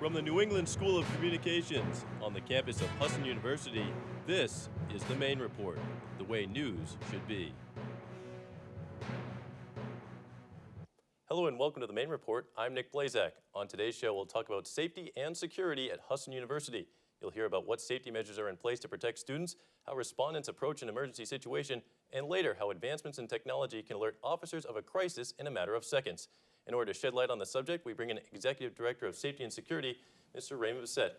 From the New England School of Communications on the campus of Husson University, this is the Maine Report, the way news should be. Hello and welcome to the Maine Report. I'm Nick Blaszczak. On today's show, we'll talk about safety and security at Husson University. You'll hear about what safety measures are in place to protect students, how respondents approach an emergency situation, and later how advancements in technology can alert officers of a crisis in a matter of seconds. In order to shed light on the subject, we bring in Executive Director of Safety and Security, Mr. Raymond Bessette.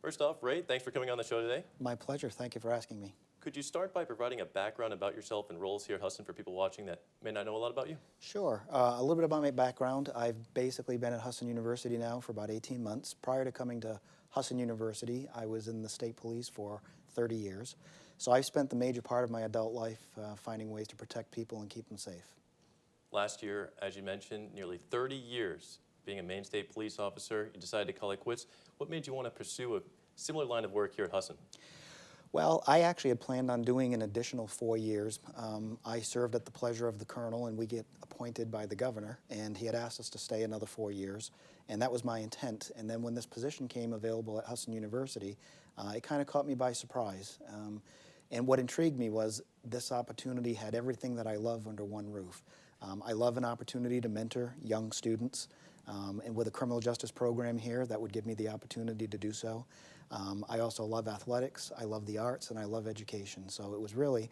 First off, Ray, thanks for coming on the show today. My pleasure. Thank you for asking me. Could you start by providing a background about yourself and roles here at Husson for people watching that may not know a lot about you? Sure. A little bit about my background. I've basically been at Husson University now for about 18 months. Prior to coming to Husson University, I was in the state police for 30 years. So I've spent the major part of my adult life finding ways to protect people and keep them safe. Last year, as you mentioned, nearly 30 years being a Maine State police officer, you decided to call it quits. What made you want to pursue a similar line of work here at Husson? Well, I actually had planned on doing an additional 4 years. I served at the pleasure of the colonel, and we get appointed by the governor, and he had asked us to stay another 4 years, and that was my intent. And then when this position came available at Husson University, it kind of caught me by surprise. And what intrigued me was this opportunity had everything that I love under one roof. I love an opportunity to mentor young students, and with a criminal justice program here, that would give me the opportunity to do so. I also love athletics, I love the arts, and I love education. So it was really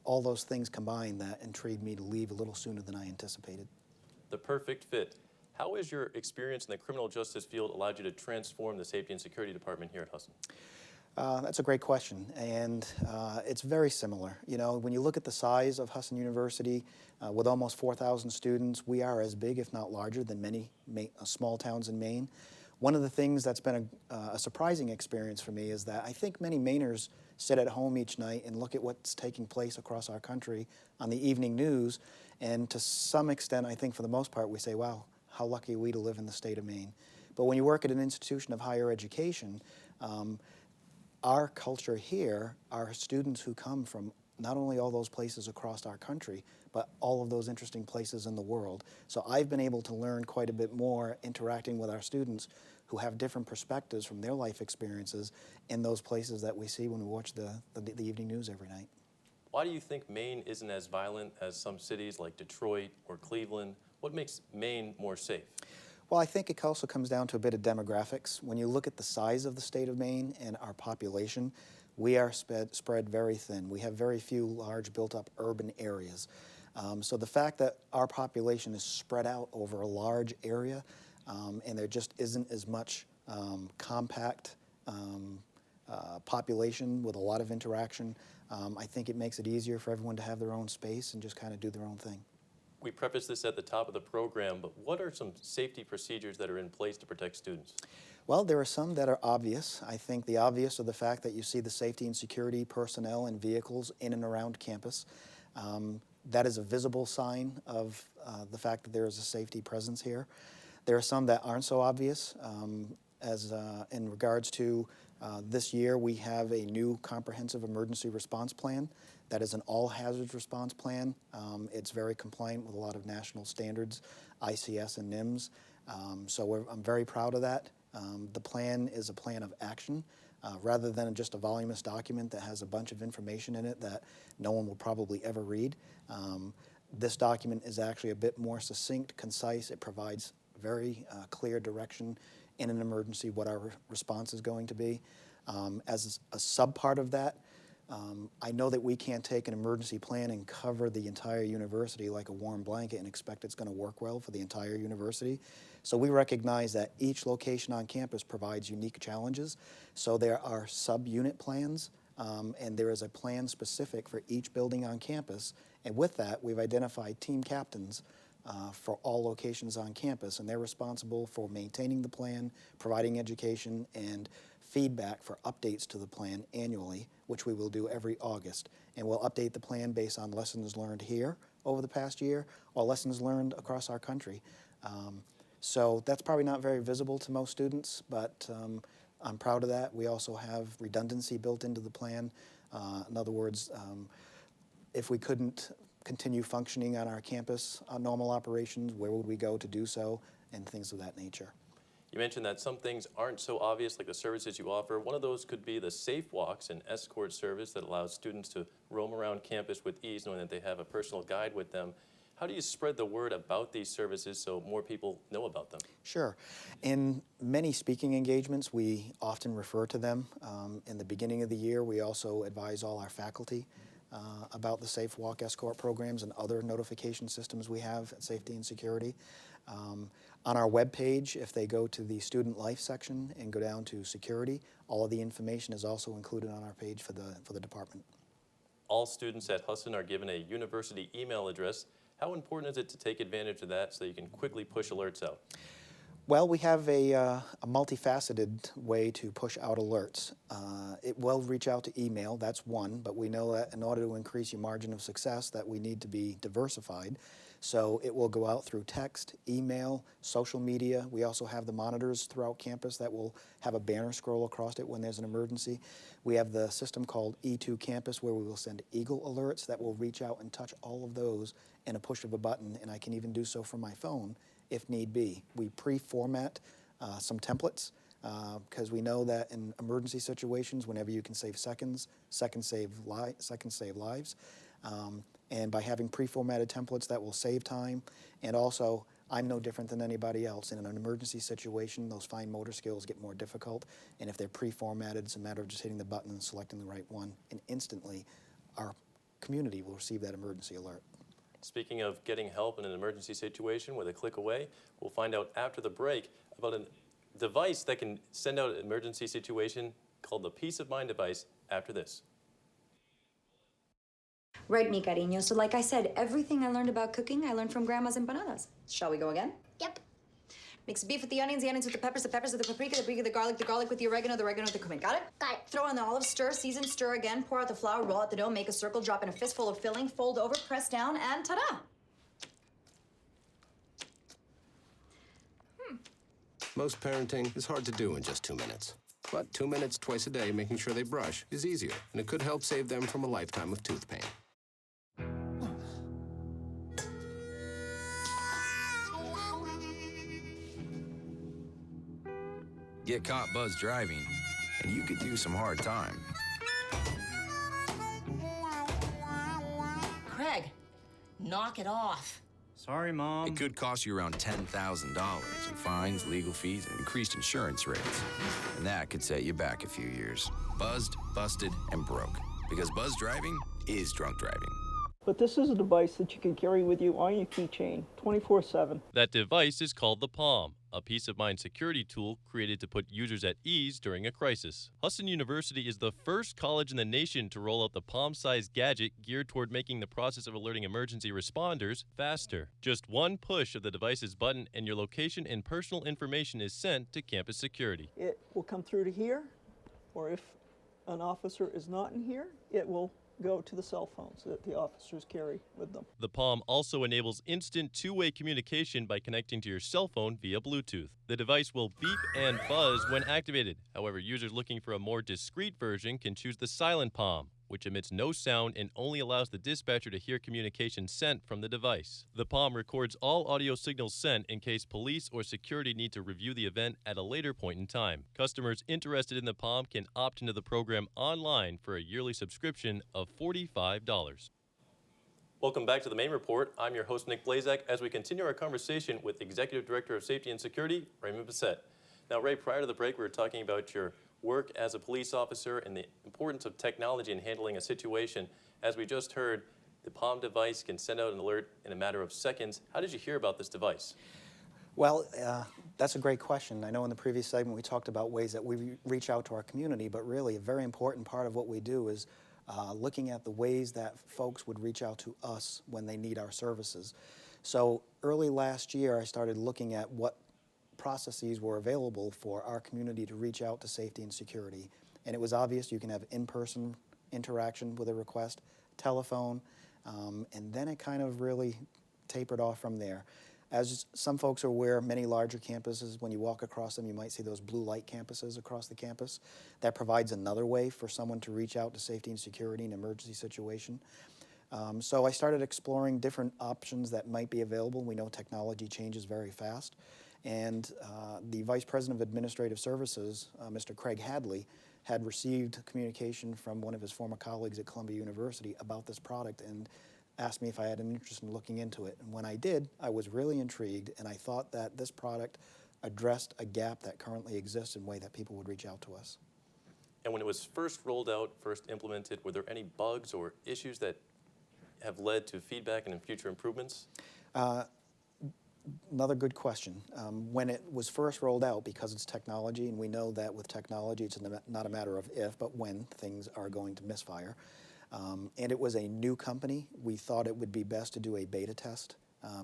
all those things combined that intrigued me to leave a little sooner than I anticipated. The perfect fit. How has your experience in the criminal justice field allowed you to transform the safety and security department here at Husson? That's a great question, and it's very similar. You know, when you look at the size of Husson University, with almost 4,000 students, we are as big, if not larger, than many small towns in Maine. One of the things that's been a surprising experience for me is that I think many Mainers sit at home each night and look at what's taking place across our country on the evening news, and to some extent, I think for the most part, we say, wow, how lucky are we to live in the state of Maine. But when you work at an institution of higher education, our culture here are students who come from not only all those places across our country, but all of those interesting places in the world. So I've been able to learn quite a bit more interacting with our students who have different perspectives from their life experiences in those places that we see when we watch the evening news every night. Why do you think Maine isn't as violent as some cities like Detroit or Cleveland? What makes Maine more safe? Well, I think it also comes down to a bit of demographics. When you look at the size of the state of Maine and our population, we are spread very thin. We have very few large built-up urban areas. So the fact that our population is spread out over a large area and there just isn't as much compact population with a lot of interaction, I think it makes it easier for everyone to have their own space and just kind of do their own thing. We prefaced this at the top of the program, but what are some safety procedures that are in place to protect students? Well, there are some that are obvious. I think the obvious are the fact that you see the safety and security personnel and vehicles in and around campus. That is a visible sign of the fact that there is a safety presence here. There are some that aren't so obvious. In regards to this year, we have a new comprehensive emergency response plan. That is an all-hazards response plan. It's very compliant with a lot of national standards, ICS and NIMS. So I'm very proud of that. The plan is a plan of action rather than just a voluminous document that has a bunch of information in it that no one will probably ever read. This document is actually a bit more succinct, concise. It provides very clear direction in an emergency what our response is going to be. As a sub-part of that, I know that we can't take an emergency plan and cover the entire university like a warm blanket and expect it's going to work well for the entire university. So we recognize that each location on campus provides unique challenges. So there are sub-unit plans, and there is a plan specific for each building on campus. And with that, we've identified team captains for all locations on campus, and they're responsible for maintaining the plan, providing education, and feedback for updates to the plan annually, which we will do every August. And we'll update the plan based on lessons learned here over the past year or lessons learned across our country. So that's probably not very visible to most students, but I'm proud of that. We also have redundancy built into the plan. In other words, if we couldn't continue functioning on our campus on normal operations, where would we go to do so, and things of that nature. You mentioned that some things aren't so obvious, like the services you offer. One of those could be the Safe Walks, an escort service that allows students to roam around campus with ease, knowing that they have a personal guide with them. How do you spread the word about these services so more people know about them? Sure. In many speaking engagements, we often refer to them. In the beginning of the year, we also advise all our faculty about the Safe Walk escort programs and other notification systems we have at Safety and Security. On our webpage, if they go to the Student Life section and go down to Security, all of the information is also included on our page for the department. All students at Husson are given a university email address. How important is it to take advantage of that so you can quickly push alerts out? Well, we have a multifaceted way to push out alerts. It will reach out to email, that's one, but we know that in order to increase your margin of success that we need to be diversified. So it will go out through text, email, social media. We also have the monitors throughout campus that will have a banner scroll across it when there's an emergency. We have the system called E2 Campus where we will send Eagle alerts that will reach out and touch all of those in a push of a button, and I can even do so from my phone if need be. We pre-format some templates because we know that in emergency situations, whenever you can save seconds, seconds save lives. And by having pre-formatted templates that will save time, and also I'm no different than anybody else. In an emergency situation, those fine motor skills get more difficult, and if they're pre-formatted, it's a matter of just hitting the button and selecting the right one, and instantly our community will receive that emergency alert. Speaking of getting help in an emergency situation with a click away, we'll find out after the break about a device that can send out an emergency situation called the Peace of Mind device after this. Right, mi cariño. So like I said, everything I learned about cooking, I learned from Grandma's empanadas. Shall we go again? Yep. Mix the beef with the onions with the peppers with the paprika with the garlic with the oregano with the cumin. Got it? Got it. Throw in the olives, stir, season, stir again, pour out the flour, roll out the dough, make a circle, drop in a fistful of filling, fold over, press down, and ta-da! Most parenting is hard to do in just 2 minutes. But 2 minutes twice a day making sure they brush is easier, and it could help save them from a lifetime of tooth pain. Get caught buzz driving, and you could do some hard time. Craig, knock it off. Sorry, Mom. It could cost you around $10,000 in fines, legal fees, and increased insurance rates. And that could set you back a few years. Buzzed, busted, and broke. Because buzz driving is drunk driving. But this is a device that you can carry with you on your keychain 24/7. That device is called the Palm, a peace of mind security tool created to put users at ease during a crisis. Husson University is the first college in the nation to roll out the palm-sized gadget geared toward making the process of alerting emergency responders faster. Just one push of the device's button and your location and personal information is sent to campus security. It will come through to here, or if an officer is not in here, it will go to the cell phones that the officers carry with them. The Palm also enables instant two-way communication by connecting to your cell phone via Bluetooth. The device will beep and buzz when activated. However, users looking for a more discreet version can choose the Silent Palm, which emits no sound and only allows the dispatcher to hear communication sent from the device. The Palm records all audio signals sent in case police or security need to review the event at a later point in time. Customers interested in the Palm can opt into the program online for a yearly subscription of $45. Welcome back to the Maine Report. I'm your host, Nick Blaszczak, as we continue our conversation with Executive Director of Safety and Security, Raymond Bessette. Now, Ray, prior to the break, we were talking about your work as a police officer and the importance of technology in handling a situation. As we just heard, the Palm device can send out an alert in a matter of seconds. How did you hear about this device? Well, that's a great question. I know in the previous segment we talked about ways that we reach out to our community, but really a very important part of what we do is looking at the ways that folks would reach out to us when they need our services. So early last year I started looking at what processes were available for our community to reach out to safety and security. And it was obvious you can have in-person interaction with a request, telephone, and then it kind of really tapered off from there. As some folks are aware, many larger campuses, when you walk across them, you might see those blue light campuses across the campus. That provides another way for someone to reach out to safety and security in an emergency situation. So I started exploring different options that might be available. We know technology changes very fast. And the Vice President of Administrative Services, Mr. Craig Hadley, had received communication from one of his former colleagues at Columbia University about this product and asked me if I had an interest in looking into it. And when I did, I was really intrigued, and I thought that this product addressed a gap that currently exists in a way that people would reach out to us. And when it was first rolled out, first implemented, were there any bugs or issues that have led to feedback and future improvements? Another good question. When it was first rolled out, because it's technology, and we know that with technology it's not a matter of if, but when things are going to misfire, and it was a new company, we thought it would be best to do a beta test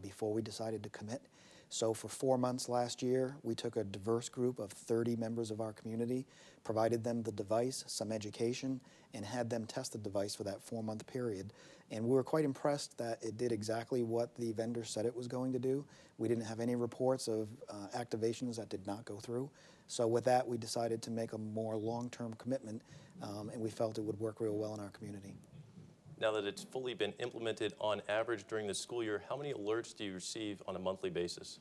before we decided to commit. So for 4 months last year, we took a diverse group of 30 members of our community, provided them the device, some education, and had them test the device for that 4-month period. And we were quite impressed that it did exactly what the vendor said it was going to do. We didn't have any reports of activations that did not go through. So with that, we decided to make a more long-term commitment, and we felt it would work real well in our community. Now that it's fully been implemented, on average during the school year, how many alerts do you receive on a monthly basis?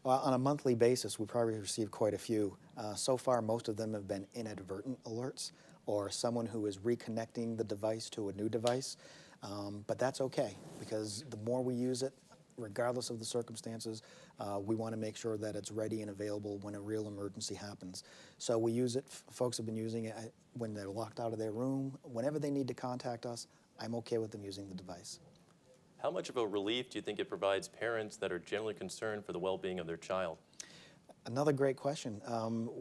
On a monthly basis, we probably receive quite a few. So far, most of them have been inadvertent alerts, or someone who is reconnecting the device to a new device. But that's okay, because the more we use it, regardless of the circumstances, we want to make sure that it's ready and available when a real emergency happens. So we use it, folks have been using it when they're locked out of their room. Whenever they need to contact us, I'm okay with them using the device. How much of a relief do you think it provides parents that are generally concerned for the well-being of their child? Another great question.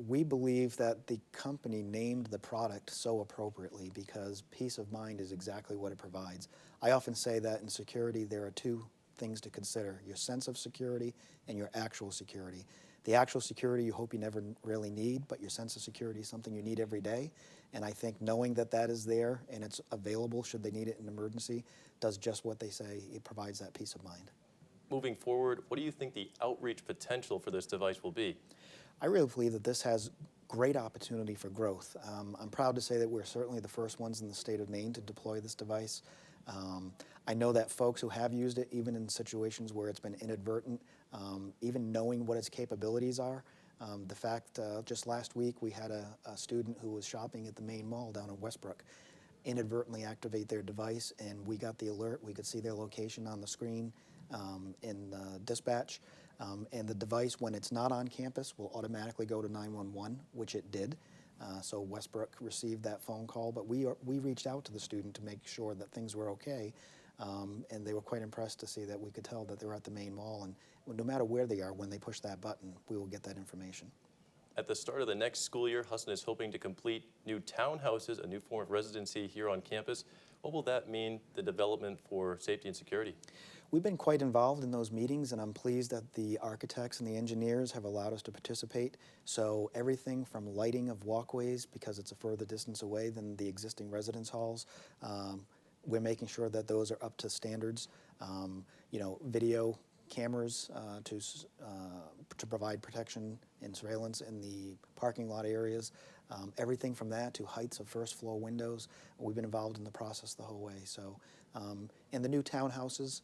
We believe that the company named the product so appropriately because peace of mind is exactly what it provides. I often say that in security there are two things to consider: your sense of security and your actual security. The actual security you hope you never really need, but your sense of security is something you need every day. And I think knowing that that is there and it's available should they need it in an emergency does just what they say. It provides that peace of mind. Moving forward, what do you think the outreach potential for this device will be? I really believe that this has great opportunity for growth. I'm proud to say that we're certainly the first ones in the state of Maine to deploy this device. I know that folks who have used it, even in situations where it's been inadvertent, even knowing what its capabilities are, the fact just last week we had a student who was shopping at the Maine Mall down in Westbrook inadvertently activate their device, and we got the alert. We could see their location on the screen in dispatch, and the device, when it's not on campus, will automatically go to 911, which it did. So Westbrook received that phone call, but we reached out to the student to make sure that things were okay, and they were quite impressed to see that we could tell that they were at the Maine Mall, and no matter where they are, when they push that button, we will get that information. At the start of the next school year, Husson is hoping to complete new townhouses, a new form of residency here on campus. What will that mean, the development for safety and security? We've been quite involved in those meetings, and I'm pleased that the architects and the engineers have allowed us to participate. So everything from lighting of walkways, because it's a further distance away than the existing residence halls, we're making sure that those are up to standards. Video cameras to provide protection and surveillance in the parking lot areas. Everything from that to heights of first floor windows. We've been involved in the process the whole way. So, and the new townhouses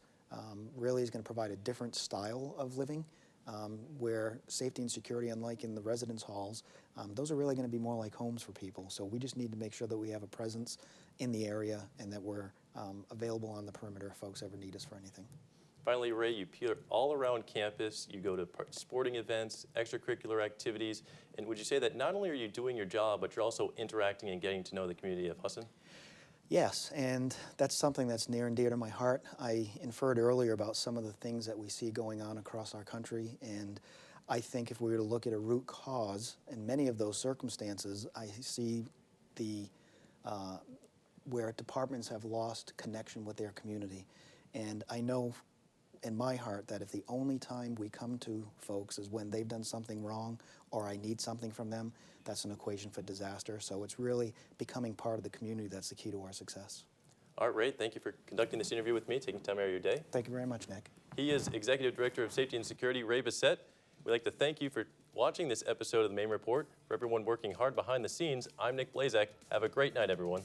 really is going to provide a different style of living, where safety and security, unlike in the residence halls, those are really going to be more like homes for people. So we just need to make sure that we have a presence in the area and that we're available on the perimeter if folks ever need us for anything. Finally, Ray, you peer all around campus, you go to sporting events, extracurricular activities, and would you say that not only are you doing your job, but you're also interacting and getting to know the community of Husson? Yes, and that's something that's near and dear to my heart. I inferred earlier about some of the things that we see going on across our country, and I think if we were to look at a root cause, in many of those circumstances, I see where departments have lost connection with their community. And I know in my heart that if the only time we come to folks is when they've done something wrong or I need something from them, that's an equation for disaster. So it's really becoming part of the community that's the key to our success. All right, Ray, thank you for conducting this interview with me, taking time out of your day. Thank you very much, Nick. He is Executive Director of Safety and Security, Ray Bessette. We'd like to thank you for watching this episode of the Maine Report. For everyone working hard behind the scenes, I'm Nick Blaszczak. Have a great night, everyone.